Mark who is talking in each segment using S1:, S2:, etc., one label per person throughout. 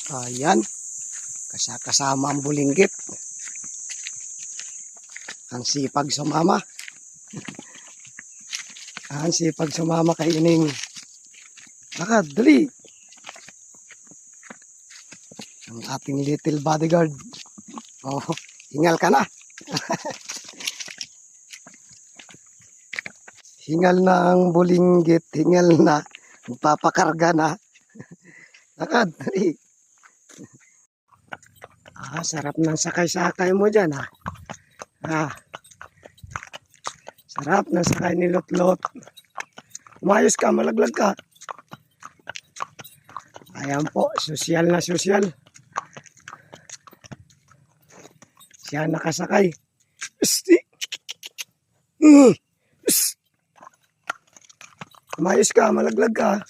S1: Ayan, kasama ang bulinggit. Ang sipag sumama. Ang sipag sumama kay ining. Lakad, dali. Ang ating little bodyguard. Oh, hingal ka na. Hingal na ang bulinggit, hingal na. Magpapakarga na. Lakad, dali. Sarap ng sakay-sakay mo dyan, ha. Sarap ng sakay ni Lot-Lot. Umayos ka, malaglag ka. Ayan po, sosyal na sosyal. Siya nakasakay. Umayos ka, malaglag ka.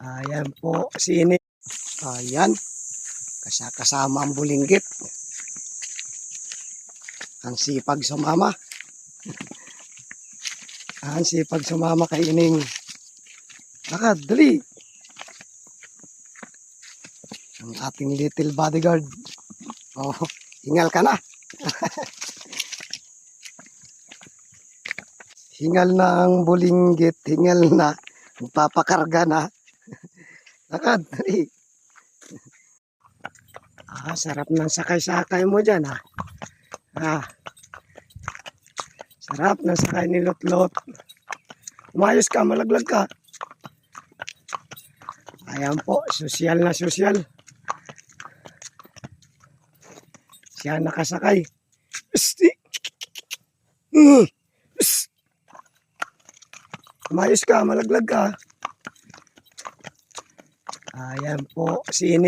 S1: Ayan po, sini. Ayan, kasama ang bulinggit. Ang sipag sumama. Ang sipag sumama kay ining. Lakad, dali. Ang ating little bodyguard. Oh, hingal ka na. Hingal na ang bulinggit, hingal na. Magpapakarga na. Lakad, dali. Sarap ng sakay-sakay mo dyan, ha. Sarap ng sakay ni Lot-Lot. Umayos ka, malaglag ka. Ayan po, sosyal na sosyal. Siya nakasakay. Umayos ka, malaglag ka. Ayan po, sini.